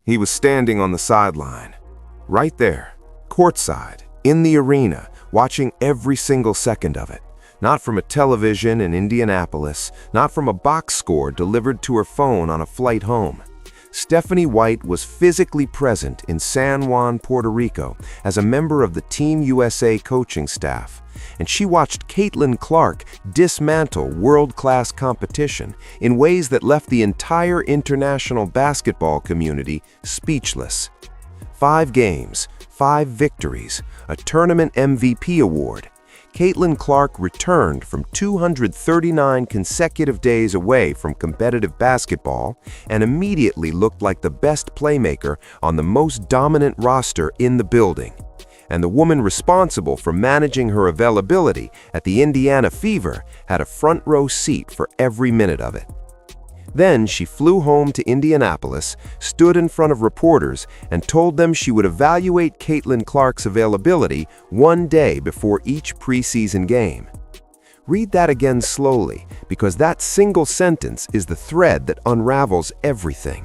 He was standing on the sideline, right there, courtside, in the arena, watching every single second of it. Not from a television in Indianapolis, not from a box score delivered to her phone on a flight home. Stephanie White was physically present in San Juan, Puerto Rico, as a member of the Team USA coaching staff, and she watched Caitlin Clark dismantle world-class competition in ways that left the entire international basketball community speechless. 5 games, 5 victories, a tournament MVP award. Caitlin Clark returned from 239 consecutive days away from competitive basketball and immediately looked like the best playmaker on the most dominant roster in the building. And the woman responsible for managing her availability at the Indiana Fever had a front row seat for every minute of it. Then she flew home to Indianapolis, stood in front of reporters, and told them she would evaluate Caitlin Clark's availability one day before each preseason game. Read that again slowly, because that single sentence is the thread that unravels everything.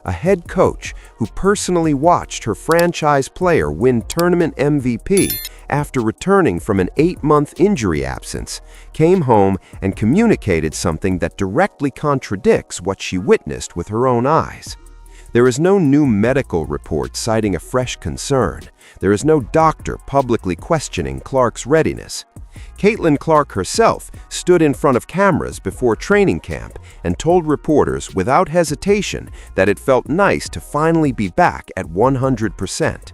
A head coach who personally watched her franchise player win tournament MVP after returning from an 8-month injury absence, came home and communicated something that directly contradicts what she witnessed with her own eyes. There is no new medical report citing a fresh concern. There is no doctor publicly questioning Clark's readiness. Caitlin Clark herself stood in front of cameras before training camp and told reporters without hesitation that it felt nice to finally be back at 100%.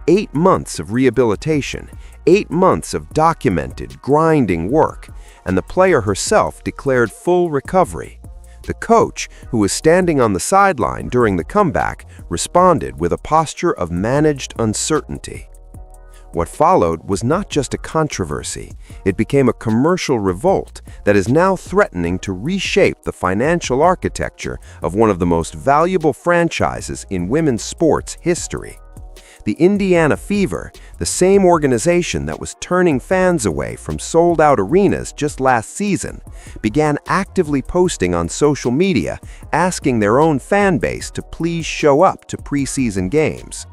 8 months of rehabilitation, 8 months of documented, grinding work, and the player herself declared full recovery. The coach, who was standing on the sideline during the comeback, responded with a posture of managed uncertainty. What followed was not just a controversy, it became a commercial revolt that is now threatening to reshape the financial architecture of one of the most valuable franchises in women's sports history. The Indiana Fever, the same organization that was turning fans away from sold-out arenas just last season, began actively posting on social media asking their own fan base to please show up to preseason games.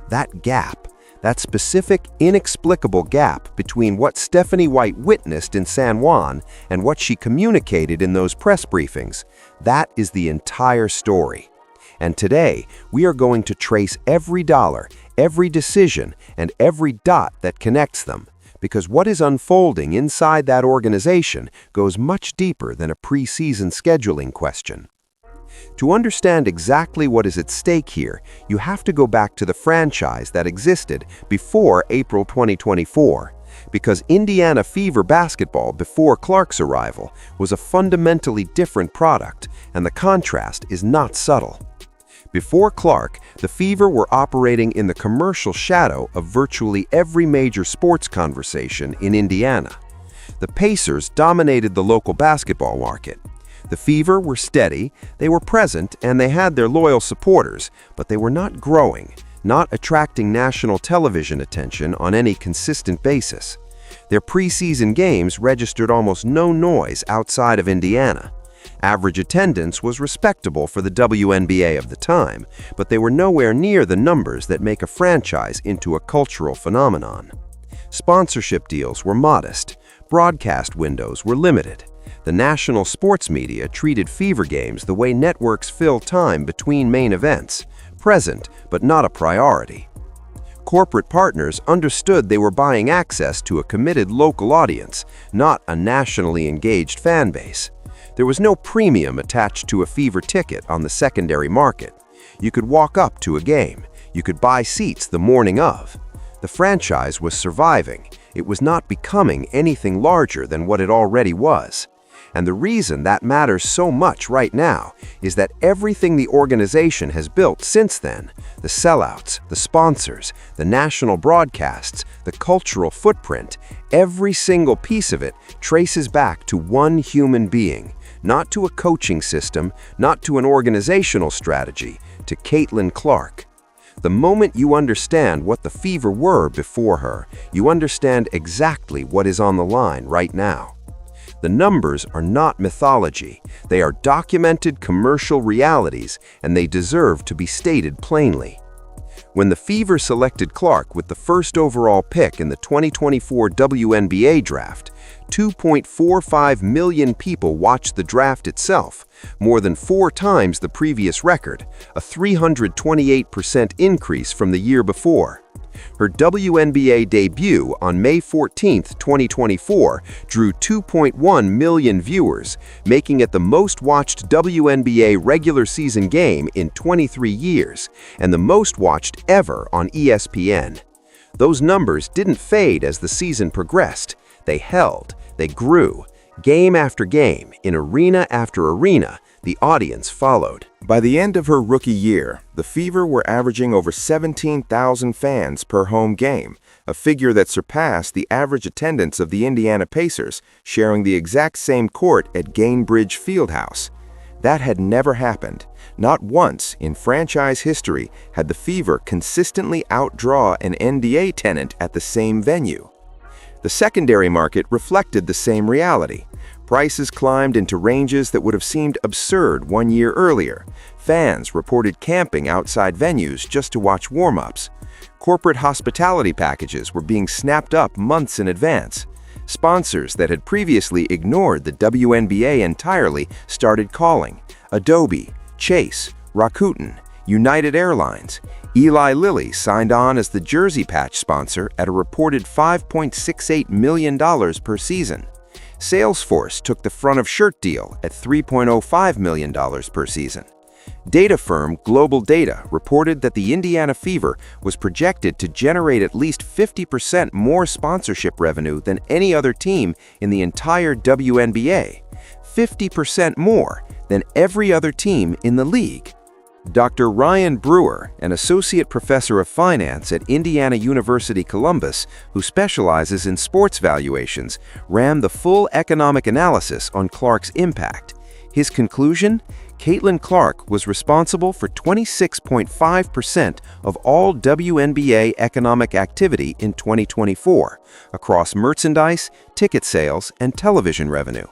That gap, that specific, inexplicable gap between what Stephanie White witnessed in San Juan and what she communicated in those press briefings, that is the entire story. And today, we are going to trace every dollar, every decision, and every dot that connects them, because what is unfolding inside that organization goes much deeper than a preseason scheduling question. To understand exactly what is at stake here, you have to go back to the franchise that existed before April 2024, because Indiana Fever basketball before Clark's arrival was a fundamentally different product, and the contrast is not subtle. Before Clark, the Fever were operating in the commercial shadow of virtually every major sports conversation in Indiana. The Pacers dominated the local basketball market. The Fever were steady, they were present, and they had their loyal supporters, but they were not growing, not attracting national television attention on any consistent basis. Their preseason games registered almost no noise outside of Indiana. Average attendance was respectable for the WNBA of the time, but they were nowhere near the numbers that make a franchise into a cultural phenomenon. Sponsorship deals were modest, broadcast windows were limited. The national sports media treated Fever games the way networks fill time between main events, present but not a priority. Corporate partners understood they were buying access to a committed local audience, not a nationally engaged fan base. There was no premium attached to a Fever ticket on the secondary market. You could walk up to a game. You could buy seats the morning of. The franchise was surviving. It was not becoming anything larger than what it already was. And the reason that matters so much right now is that everything the organization has built since then, the sellouts, the sponsors, the national broadcasts, the cultural footprint, every single piece of it traces back to one human being, not to a coaching system, not to an organizational strategy, to Caitlin Clark. The moment you understand what the Fever were before her, you understand exactly what is on the line right now. The numbers are not mythology. They are documented commercial realities, and they deserve to be stated plainly. When the Fever selected Clark with the first overall pick in the 2024 WNBA draft, 2.45 million people watched the draft itself, more than 4 times the previous record, a 328% increase from the year before. Her WNBA debut on May 14, 2024, drew 2.1 million viewers, making it the most-watched WNBA regular season game in 23 years, and the most-watched ever on ESPN. Those numbers didn't fade as the season progressed. They held, they grew. Game after game, in arena after arena, the audience followed. By the end of her rookie year, the Fever were averaging over 17,000 fans per home game, a figure that surpassed the average attendance of the Indiana Pacers, sharing the exact same court at Gainbridge Fieldhouse. That had never happened. Not once in franchise history had the Fever consistently outdraw an NBA tenant at the same venue. The secondary market reflected the same reality. Prices climbed into ranges that would have seemed absurd 1 year earlier. Fans reported camping outside venues just to watch warm-ups. Corporate hospitality packages were being snapped up months in advance. Sponsors that had previously ignored the WNBA entirely started calling. Adobe, Chase, Rakuten, United Airlines. Eli Lilly signed on as the jersey patch sponsor at a reported $5.68 million per season. Salesforce took the front of shirt deal at $3.05 million per season. Data firm Global Data reported that the Indiana Fever was projected to generate at least 50% more sponsorship revenue than any other team in the entire WNBA, 50% more than every other team in the league. Dr. Ryan Brewer, an associate professor of finance at Indiana University Columbus, who specializes in sports valuations, ran the full economic analysis on Clark's impact. His conclusion? Caitlin Clark was responsible for 26.5% of all WNBA economic activity in 2024, across merchandise, ticket sales, and television revenue.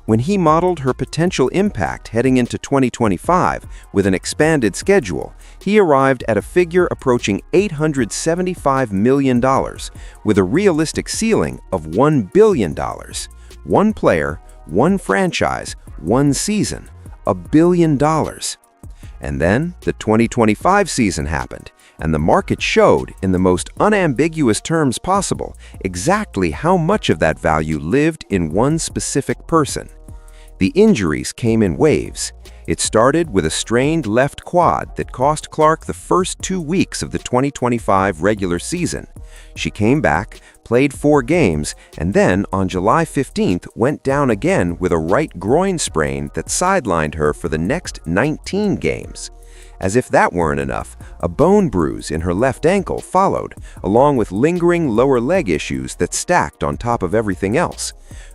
When he modeled her potential impact heading into 2025 with an expanded schedule, he arrived at a figure approaching $875 million, with a realistic ceiling of $1 billion. One player, one franchise, one season, $1 billion. And then the 2025 season happened, and the market showed, in the most unambiguous terms possible, exactly how much of that value lived in one specific person. The injuries came in waves. It started with a strained left quad that cost Clark the first 2 weeks of the 2025 regular season. She came back, played 4 games, and then on July 15th went down again with a right groin sprain that sidelined her for the next 19 games. As if that weren't enough, a bone bruise in her left ankle followed, along with lingering lower leg issues that stacked on top of everything else.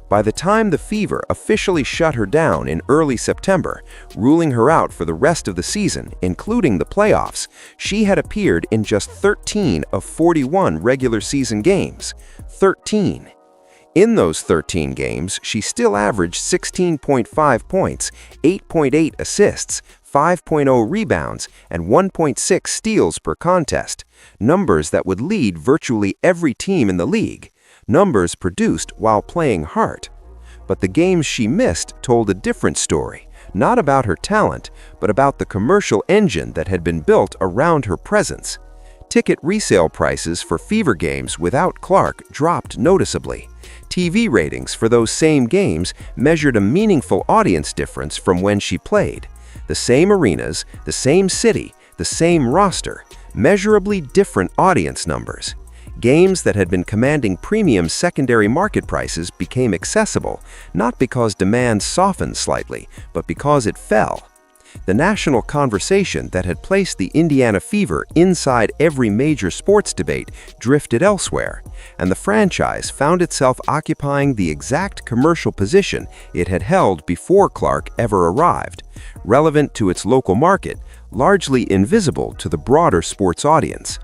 By the time the Fever officially shut her down in early September, ruling her out for the rest of the season, including the playoffs, she had appeared in just 13 of 41 regular season games. 13. In those 13 games, she still averaged 16.5 points, 8.8 assists, 5.0 rebounds, and 1.6 steals per contest, numbers that would lead virtually every team in the league, numbers produced while playing hard. But the games she missed told a different story, not about her talent, but about the commercial engine that had been built around her presence. Ticket resale prices for Fever games without Clark dropped noticeably. TV ratings for those same games measured a meaningful audience difference from when she played. The same arenas, the same city, the same roster, measurably different audience numbers. Games that had been commanding premium secondary market prices became accessible, not because demand softened slightly, but because it fell. The national conversation that had placed the Indiana Fever inside every major sports debate drifted elsewhere, and the franchise found itself occupying the exact commercial position it had held before Clark ever arrived, relevant to its local market, largely invisible to the broader sports audience.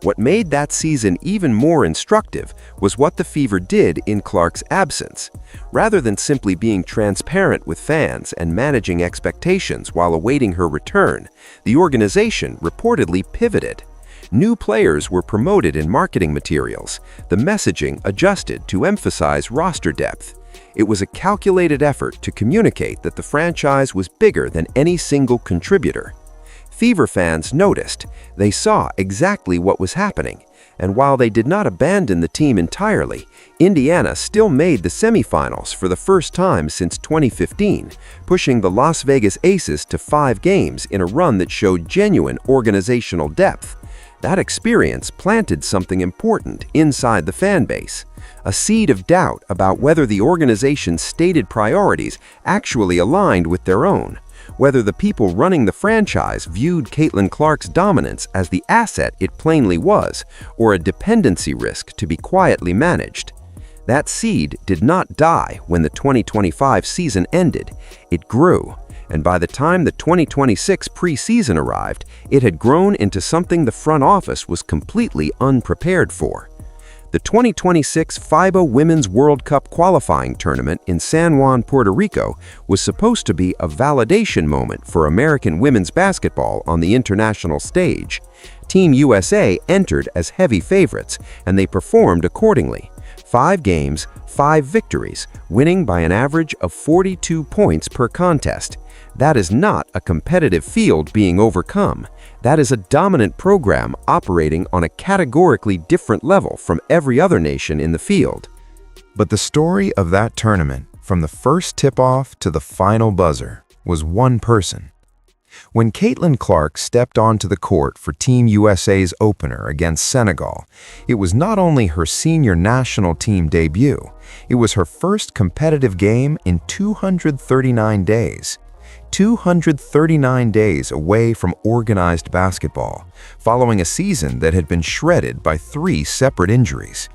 What made that season even more instructive was what the Fever did in Clark's absence. Rather than simply being transparent with fans and managing expectations while awaiting her return, the organization reportedly pivoted. New players were promoted in marketing materials, the messaging adjusted to emphasize roster depth. It was a calculated effort to communicate that the franchise was bigger than any single contributor. Fever fans noticed. They saw exactly what was happening, and while they did not abandon the team entirely, Indiana still made the semifinals for the first time since 2015, pushing the Las Vegas Aces to 5 games in a run that showed genuine organizational depth. That experience planted something important inside the fan base, a seed of doubt about whether the organization's stated priorities actually aligned with their own, whether the people running the franchise viewed Caitlin Clark's dominance as the asset it plainly was, or a dependency risk to be quietly managed. That seed did not die when the 2025 season ended. It grew, and by the time the 2026 preseason arrived, it had grown into something the front office was completely unprepared for. The 2026 FIBA Women's World Cup qualifying tournament in San Juan, Puerto Rico was supposed to be a validation moment for American women's basketball on the international stage. Team USA entered as heavy favorites, and they performed accordingly. 5 games, 5 victories, winning by an average of 42 points per contest. That is not a competitive field being overcome. That is a dominant program operating on a categorically different level from every other nation in the field. But the story of that tournament, from the first tip-off to the final buzzer, was one person. When Caitlin Clark stepped onto the court for Team USA's opener against Senegal, it was not only her senior national team debut, it was her first competitive game in 239 days. 239 days away from organized basketball, following a season that had been shredded by 3 separate injuries.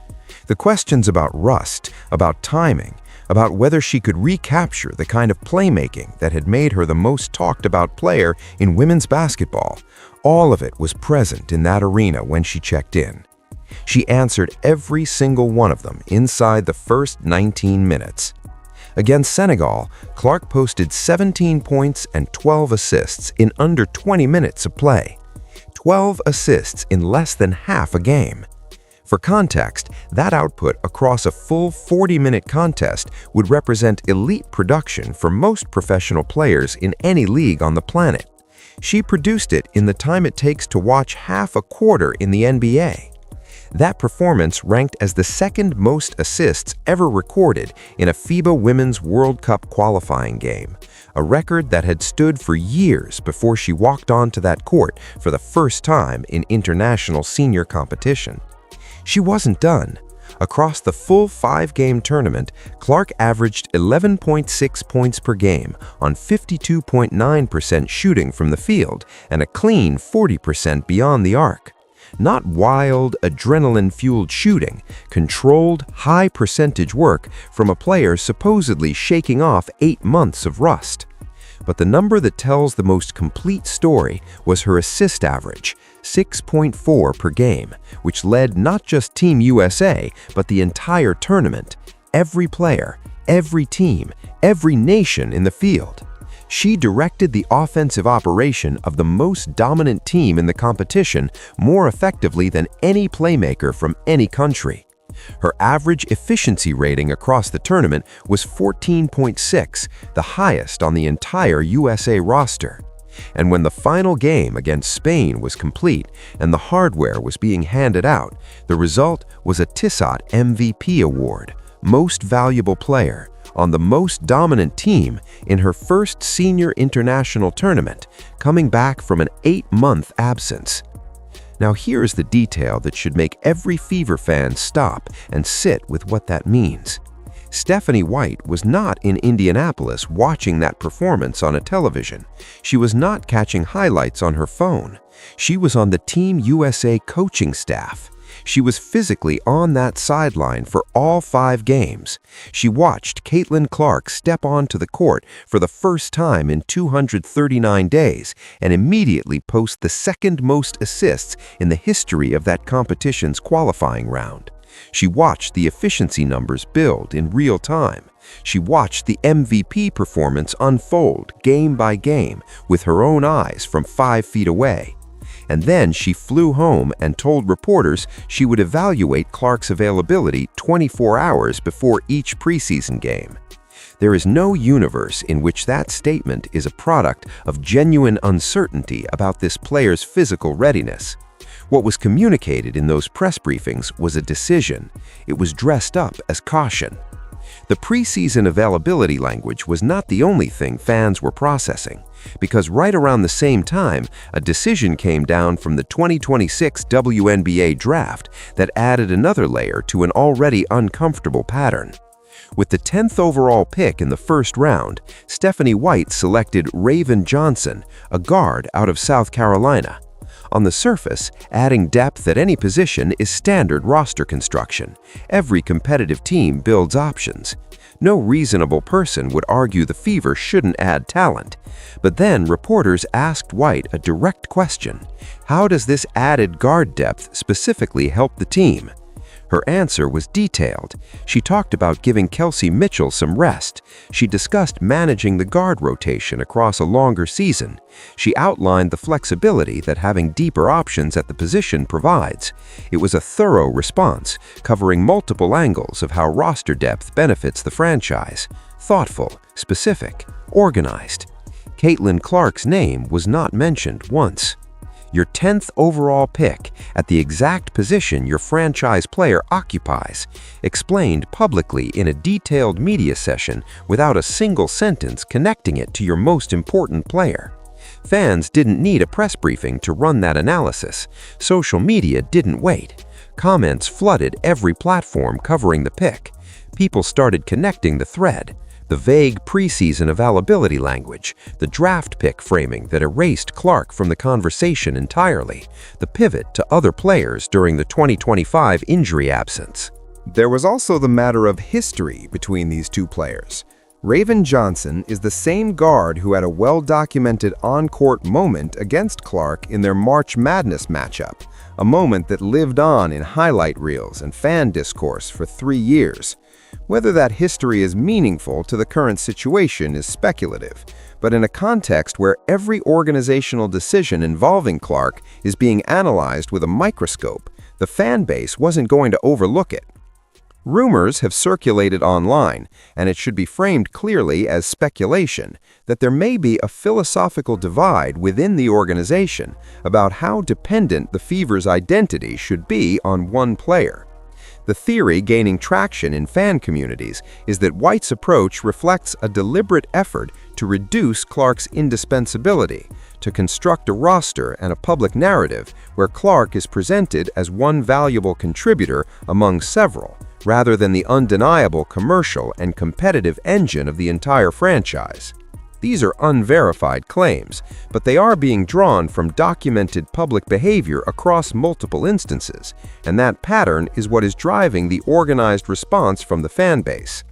The questions about rust, about timing, about whether she could recapture the kind of playmaking that had made her the most talked about player in women's basketball, all of it was present in that arena when she checked in. She answered every single one of them inside the first 19 minutes. Against Senegal, Clark posted 17 points and 12 assists in under 20 minutes of play. 12 assists in less than half a game. For context, that output across a full 40-minute contest would represent elite production for most professional players in any league on the planet. She produced it in the time it takes to watch half a quarter in the NBA. That performance ranked as the second most assists ever recorded in a FIBA Women's World Cup qualifying game, a record that had stood for years before she walked onto that court for the first time in international senior competition. She wasn't done. Across the full 5-game tournament, Clark averaged 11.6 points per game on 52.9% shooting from the field and a clean 40% beyond the arc. Not wild, adrenaline-fueled shooting, controlled, high-percentage work from a player supposedly shaking off 8 months of rust. But the number that tells the most complete story was her assist average, 6.4 per game, which led not just Team USA, but the entire tournament, every player, every team, every nation in the field. She directed the offensive operation of the most dominant team in the competition more effectively than any playmaker from any country. Her average efficiency rating across the tournament was 14.6, the highest on the entire USA roster. And when the final game against Spain was complete and the hardware was being handed out, the result was a Tissot MVP award, Most Valuable Player, on the most dominant team in her first senior international tournament, coming back from an 8-month absence. Now here's the detail that should make every Fever fan stop and sit with what that means. Stephanie White was not in Indianapolis watching that performance on a television. She was not catching highlights on her phone. She was on the Team USA coaching staff. She was physically on that sideline for all 5 games. She watched Caitlin Clark step onto the court for the first time in 239 days and immediately post the second most assists in the history of that competition's qualifying round. She watched the efficiency numbers build in real time. She watched the MVP performance unfold game by game with her own eyes from 5 feet away. And then she flew home and told reporters she would evaluate Clark's availability 24 hours before each preseason game. There is no universe in which that statement is a product of genuine uncertainty about this player's physical readiness. What was communicated in those press briefings was a decision. It was dressed up as caution. The preseason availability language was not the only thing fans were processing, because right around the same time, a decision came down from the 2026 WNBA draft that added another layer to an already uncomfortable pattern. With the 10th overall pick in the first round, Stephanie White selected Raven Johnson, a guard out of South Carolina. On the surface, adding depth at any position is standard roster construction. Every competitive team builds options. No reasonable person would argue the Fever shouldn't add talent. But then reporters asked White a direct question: how does this added guard depth specifically help the team? Her answer was detailed. She talked about giving Kelsey Mitchell some rest. She discussed managing the guard rotation across a longer season. She outlined the flexibility that having deeper options at the position provides. It was a thorough response, covering multiple angles of how roster depth benefits the franchise. Thoughtful, specific, organized. Caitlin Clark's name was not mentioned once. Your 10th overall pick at the exact position your franchise player occupies, explained publicly in a detailed media session without a single sentence connecting it to your most important player. Fans didn't need a press briefing to run that analysis. Social media didn't wait. Comments flooded every platform covering the pick. People started connecting the thread. The vague preseason availability language, the draft pick framing that erased Clark from the conversation entirely, the pivot to other players during the 2025 injury absence. There was also the matter of history between these two players. Raven Johnson is the same guard who had a well-documented on-court moment against Clark in their March Madness matchup, a moment that lived on in highlight reels and fan discourse for 3 years. Whether that history is meaningful to the current situation is speculative, but in a context where every organizational decision involving Clark is being analyzed with a microscope, the fan base wasn't going to overlook it. Rumors have circulated online, and it should be framed clearly as speculation, that there may be a philosophical divide within the organization about how dependent the Fever's identity should be on one player. The theory gaining traction in fan communities is that White's approach reflects a deliberate effort to reduce Clark's indispensability, to construct a roster and a public narrative where Clark is presented as one valuable contributor among several, rather than the undeniable commercial and competitive engine of the entire franchise. These are unverified claims, but they are being drawn from documented public behavior across multiple instances, and that pattern is what is driving the organized response from the fan base.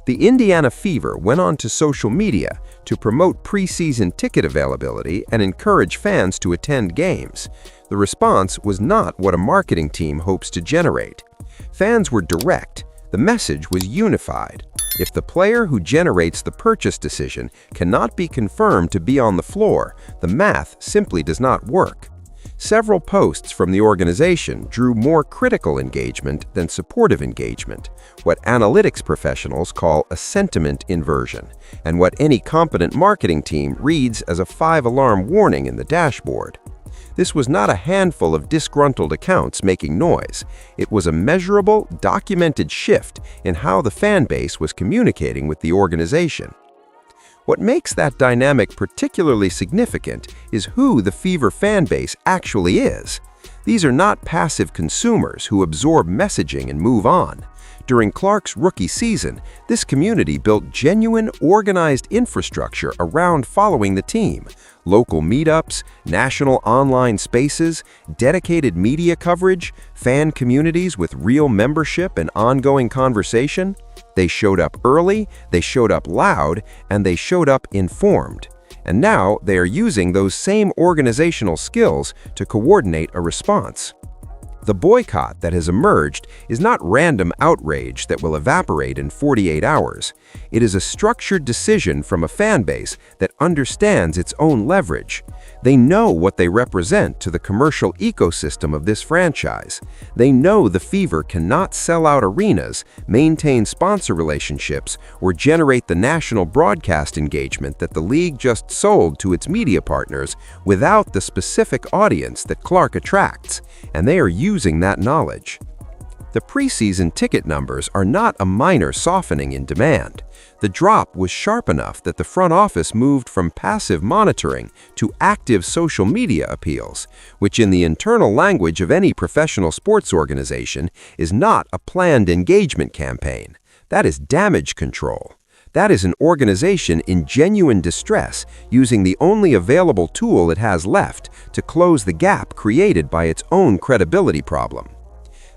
The Indiana Fever went on to social media to promote preseason ticket availability and encourage fans to attend games. The response was not what a marketing team hopes to generate. Fans were direct. The message was unified. If the player who generates the purchase decision cannot be confirmed to be on the floor, the math simply does not work. Several posts from the organization drew more critical engagement than supportive engagement, what analytics professionals call a sentiment inversion, and what any competent marketing team reads as a 5-alarm warning in the dashboard. This was not a handful of disgruntled accounts making noise. It was a measurable, documented shift in how the fan base was communicating with the organization. What makes that dynamic particularly significant is who the Fever fan base actually is. These are not passive consumers who absorb messaging and move on. During Clark's rookie season, this community built genuine, organized infrastructure around following the team. Local meetups, national online spaces, dedicated media coverage, fan communities with real membership and ongoing conversation. They showed up early, they showed up loud, and they showed up informed. And now they are using those same organizational skills to coordinate a response. The boycott that has emerged is not random outrage that will evaporate in 48 hours. It is a structured decision from a fan base that understands its own leverage. They know what they represent to the commercial ecosystem of this franchise. They know the Fever cannot sell out arenas, maintain sponsor relationships, or generate the national broadcast engagement that the league just sold to its media partners without the specific audience that Clark attracts, and they are using that knowledge. The preseason ticket numbers are not a minor softening in demand. The drop was sharp enough that the front office moved from passive monitoring to active social media appeals, which in the internal language of any professional sports organization is not a planned engagement campaign. That is damage control. That is an organization in genuine distress using the only available tool it has left to close the gap created by its own credibility problem.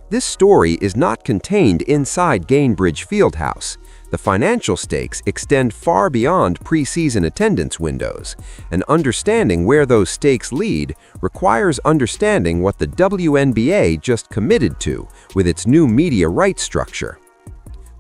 This story is not contained inside Gainbridge Fieldhouse. The financial stakes extend far beyond preseason attendance windows, and understanding where those stakes lead requires understanding what the WNBA just committed to with its new media rights structure.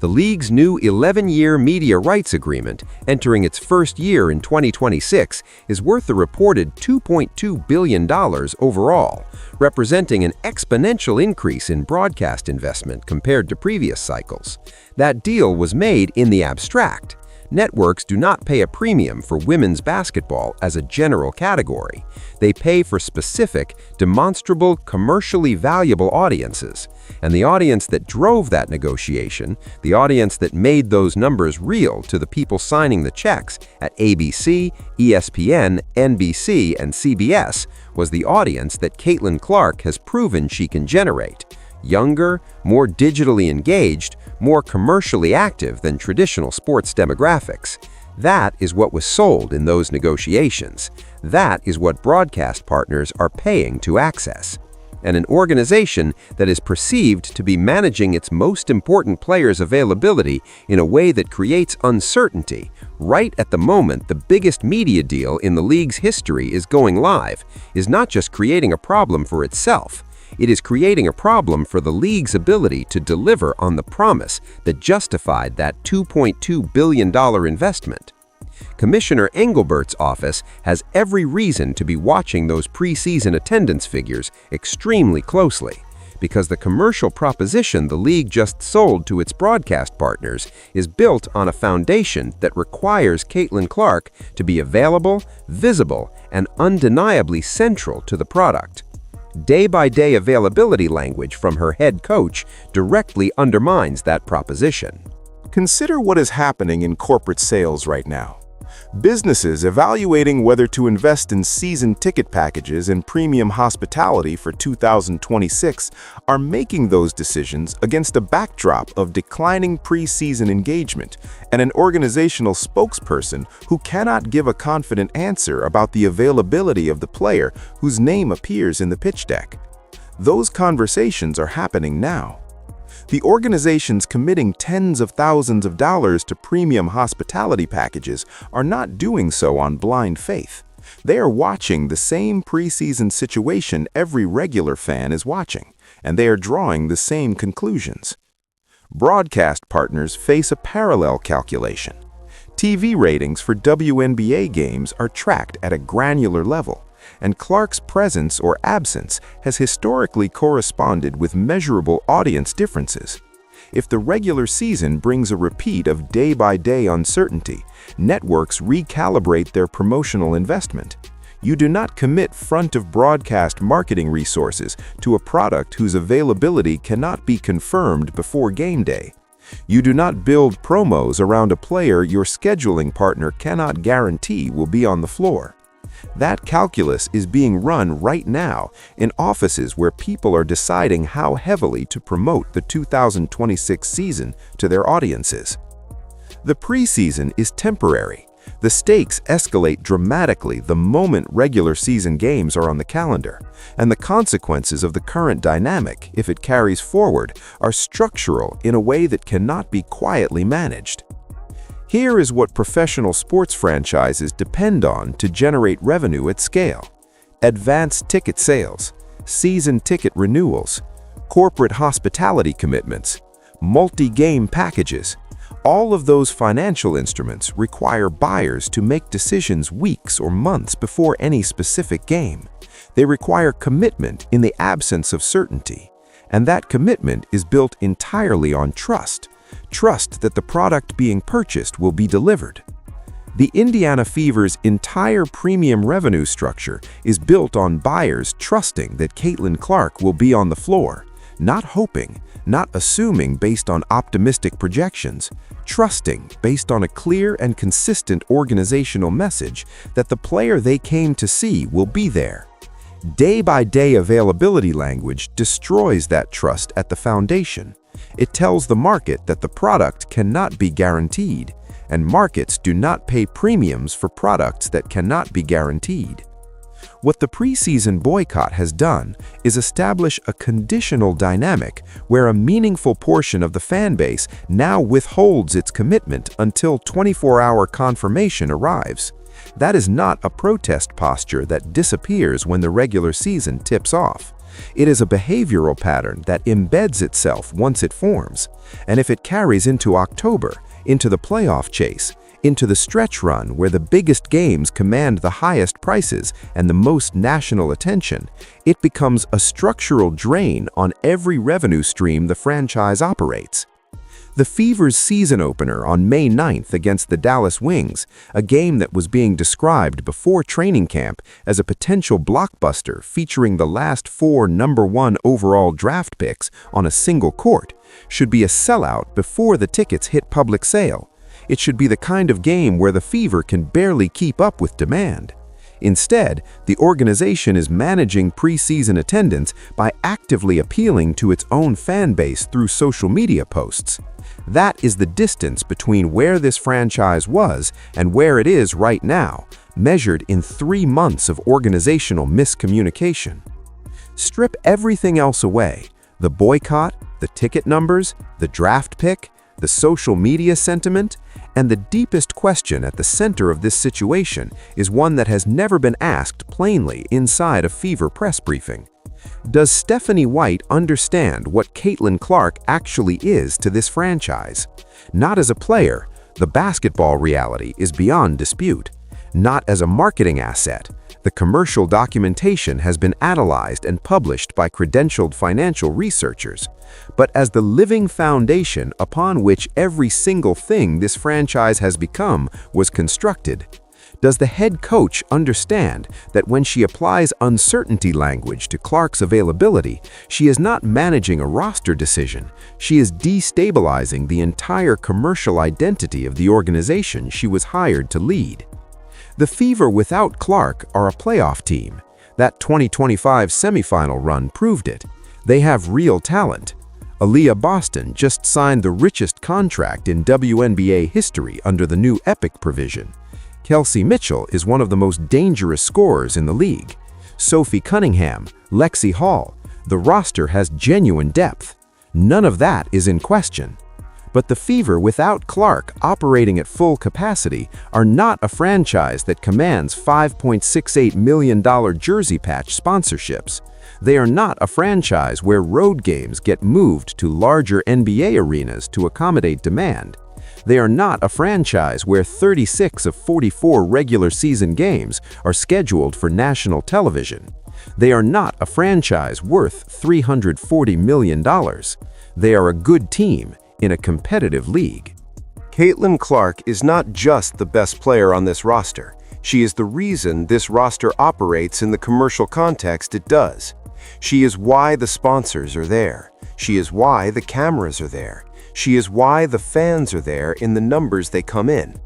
The league's new 11-year media rights agreement, entering its first year in 2026, is worth a reported $2.2 billion overall, representing an exponential increase in broadcast investment compared to previous cycles. That deal was made in the abstract. Networks do not pay a premium for women's basketball as a general category. They pay for specific, demonstrable, commercially valuable audiences. And the audience that drove that negotiation, the audience that made those numbers real to the people signing the checks at ABC, ESPN, NBC, and CBS, was the audience that Caitlin Clark has proven she can generate. Younger, more digitally engaged, more commercially active than traditional sports demographics. That is what was sold in those negotiations. That is what broadcast partners are paying to access. And an organization that is perceived to be managing its most important players' availability in a way that creates uncertainty, right at the moment the biggest media deal in the league's history is going live, is not just creating a problem for itself. It is creating a problem for the league's ability to deliver on the promise that justified that $2.2 billion investment. Commissioner Engelbert's office has every reason to be watching those preseason attendance figures extremely closely, because the commercial proposition the league just sold to its broadcast partners is built on a foundation that requires Caitlin Clark to be available, visible, and undeniably central to the product. Day-by-day availability language from her head coach directly undermines that proposition. Consider what is happening in corporate sales right now. Businesses evaluating whether to invest in season ticket packages and premium hospitality for 2026 are making those decisions against a backdrop of declining preseason engagement and an organizational spokesperson who cannot give a confident answer about the availability of the player whose name appears in the pitch deck. Those conversations are happening now. The organizations committing tens of thousands of dollars to premium hospitality packages are not doing so on blind faith. They are watching the same preseason situation every regular fan is watching, and they are drawing the same conclusions. Broadcast partners face a parallel calculation. TV ratings for WNBA games are tracked at a granular level, and Clark's presence or absence has historically corresponded with measurable audience differences. If the regular season brings a repeat of day-by-day uncertainty, networks recalibrate their promotional investment. You do not commit front-of-broadcast marketing resources to a product whose availability cannot be confirmed before game day. You do not build promos around a player your scheduling partner cannot guarantee will be on the floor. That calculus is being run right now in offices where people are deciding how heavily to promote the 2026 season to their audiences. The preseason is temporary. The stakes escalate dramatically the moment regular season games are on the calendar, and the consequences of the current dynamic, if it carries forward, are structural in a way that cannot be quietly managed. Here is what professional sports franchises depend on to generate revenue at scale: advanced ticket sales, season ticket renewals, corporate hospitality commitments, multi-game packages. All of those financial instruments require buyers to make decisions weeks or months before any specific game. They require commitment in the absence of certainty, and that commitment is built entirely on trust. Trust that the product being purchased will be delivered. The Indiana Fever's entire premium revenue structure is built on buyers trusting that Caitlin Clark will be on the floor, not hoping, not assuming based on optimistic projections, trusting based on a clear and consistent organizational message that the player they came to see will be there. Day-by-day availability language destroys that trust at the foundation. It tells the market that the product cannot be guaranteed, and markets do not pay premiums for products that cannot be guaranteed. What the preseason boycott has done is establish a conditional dynamic where a meaningful portion of the fan base now withholds its commitment until 24-hour confirmation arrives. That is not a protest posture that disappears when the regular season tips off. It is a behavioral pattern that embeds itself once it forms, and if it carries into October, into the playoff chase, into the stretch run where the biggest games command the highest prices and the most national attention, it becomes a structural drain on every revenue stream the franchise operates. The Fever's season opener on May 9th against the Dallas Wings, a game that was being described before training camp as a potential blockbuster featuring the last 4 #1 overall draft picks on a single court, should be a sellout before the tickets hit public sale. It should be the kind of game where the Fever can barely keep up with demand. Instead, the organization is managing preseason attendance by actively appealing to its own fan base through social media posts. That is the distance between where this franchise was and where it is right now, measured in 3 months of organizational miscommunication. Strip everything else away: the boycott, the ticket numbers, the draft pick, the social media sentiment, and the deepest question at the center of this situation is one that has never been asked plainly inside a Fever press briefing. Does Stephanie White understand what Caitlin Clark actually is to this franchise? Not as a player, the basketball reality is beyond dispute. Not as a marketing asset, the commercial documentation has been analyzed and published by credentialed financial researchers, but as the living foundation upon which every single thing this franchise has become was constructed. Does the head coach understand that when she applies uncertainty language to Clark's availability, she is not managing a roster decision, she is destabilizing the entire commercial identity of the organization she was hired to lead? The Fever without Clark are a playoff team. That 2025 semifinal run proved it. They have real talent. Aaliyah Boston just signed the richest contract in WNBA history under the new Epic provision. Kelsey Mitchell is one of the most dangerous scorers in the league. Sophie Cunningham, Lexi Hall, the roster has genuine depth. None of that is in question. But the Fever without Clark operating at full capacity are not a franchise that commands $5.68 million jersey patch sponsorships. They are not a franchise where road games get moved to larger NBA arenas to accommodate demand. They are not a franchise where 36 of 44 regular season games are scheduled for national television. They are not a franchise worth $340 million. They are a good team in a competitive league. Caitlin Clark is not just the best player on this roster. She is the reason this roster operates in the commercial context it does. She is why the sponsors are there. She is why the cameras are there. She is why the fans are there in the numbers they come in.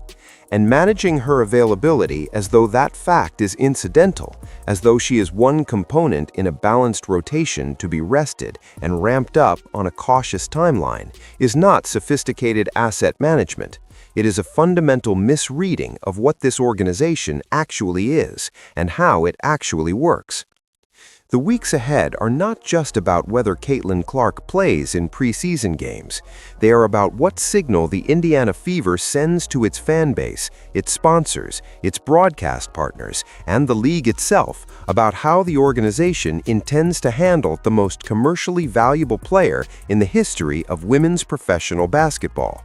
and managing her availability as though that fact is incidental, as though she is one component in a balanced rotation to be rested and ramped up on a cautious timeline, is not sophisticated asset management. It is a fundamental misreading of what this organization actually is and how it actually works. The weeks ahead are not just about whether Caitlin Clark plays in preseason games. They are about what signal the Indiana Fever sends to its fan base, its sponsors, its broadcast partners, and the league itself about how the organization intends to handle the most commercially valuable player in the history of women's professional basketball.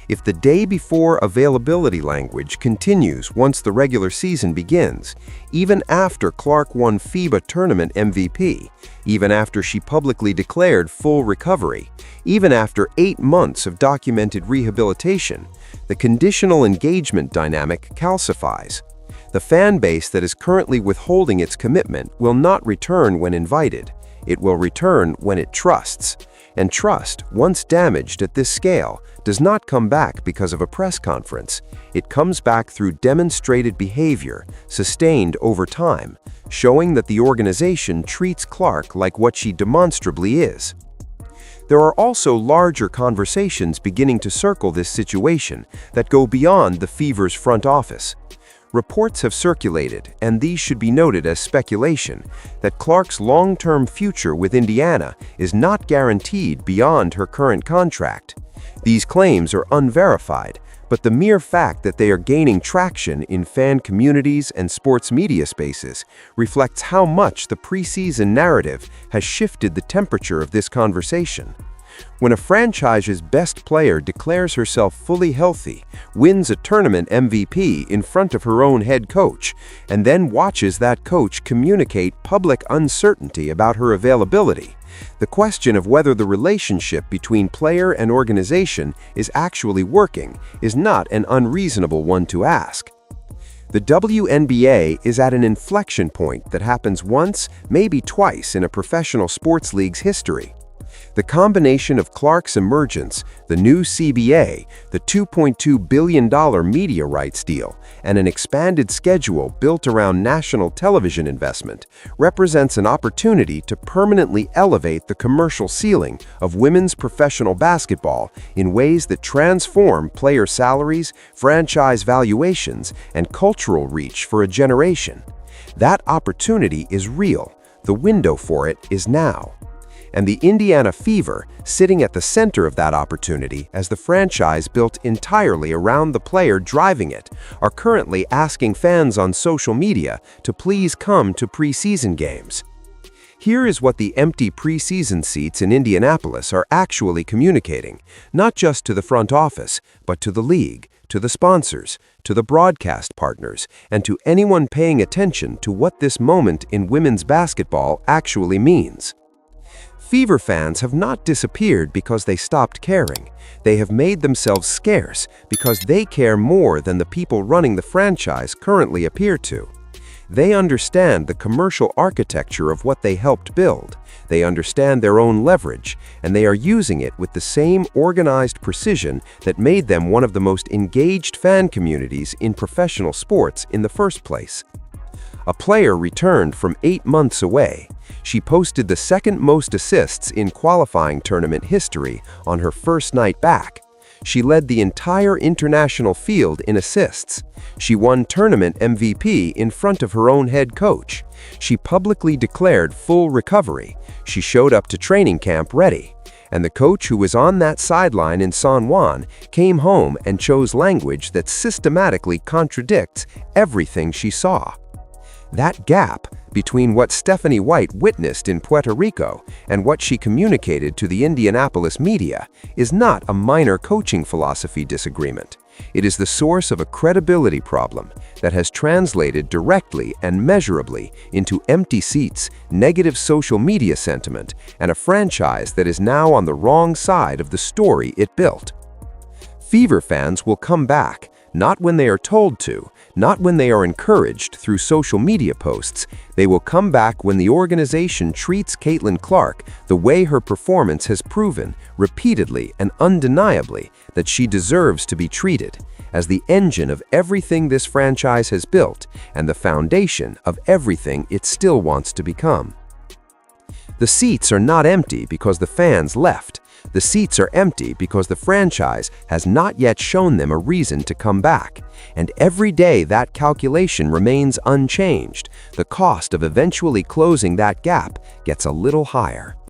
If the day before availability language continues once the regular season begins, even after Clark won FIBA Tournament MVP, even after she publicly declared full recovery, even after 8 months of documented rehabilitation, the conditional engagement dynamic calcifies. The fan base that is currently withholding its commitment will not return when invited. It will return when it trusts. And trust, once damaged at this scale, does not come back because of a press conference. It comes back through demonstrated behavior, sustained over time, showing that the organization treats Clark like what she demonstrably is. There are also larger conversations beginning to circle this situation that go beyond the Fever's front office. Reports have circulated, and these should be noted as speculation, that Clark's long-term future with Indiana is not guaranteed beyond her current contract. These claims are unverified, but the mere fact that they are gaining traction in fan communities and sports media spaces reflects how much the preseason narrative has shifted the temperature of this conversation. When a franchise's best player declares herself fully healthy, wins a tournament MVP in front of her own head coach, and then watches that coach communicate public uncertainty about her availability, the question of whether the relationship between player and organization is actually working is not an unreasonable one to ask. The WNBA is at an inflection point that happens once, maybe twice in a professional sports league's history. The combination of Clark's emergence, the new CBA, the $2.2 billion media rights deal, and an expanded schedule built around national television investment represents an opportunity to permanently elevate the commercial ceiling of women's professional basketball in ways that transform player salaries, franchise valuations, and cultural reach for a generation. That opportunity is real. The window for it is now. And the Indiana Fever, sitting at the center of that opportunity as the franchise built entirely around the player driving it, are currently asking fans on social media to please come to preseason games. Here is what the empty preseason seats in Indianapolis are actually communicating, not just to the front office, but to the league, to the sponsors, to the broadcast partners, and to anyone paying attention to what this moment in women's basketball actually means. Fever fans have not disappeared because they stopped caring. They have made themselves scarce because they care more than the people running the franchise currently appear to. They understand the commercial architecture of what they helped build. They understand their own leverage, and they are using it with the same organized precision that made them one of the most engaged fan communities in professional sports in the first place. A player returned from 8 months away. She posted the second most assists in qualifying tournament history on her first night back. She led the entire international field in assists. She won tournament MVP in front of her own head coach. She publicly declared full recovery. She showed up to training camp ready. And the coach who was on that sideline in San Juan came home and chose language that systematically contradicts everything she saw. That gap between what Stephanie White witnessed in Puerto Rico and what she communicated to the Indianapolis media is not a minor coaching philosophy disagreement. It is the source of a credibility problem that has translated directly and measurably into empty seats, negative social media sentiment, and a franchise that is now on the wrong side of the story it built. Fever fans will come back, not when they are told to, not when they are encouraged through social media posts. They will come back when the organization treats Caitlin Clark the way her performance has proven, repeatedly and undeniably, that she deserves to be treated, as the engine of everything this franchise has built and the foundation of everything it still wants to become. The seats are not empty because the fans left. The seats are empty because the franchise has not yet shown them a reason to come back. And every day that calculation remains unchanged. The cost of eventually closing that gap gets a little higher.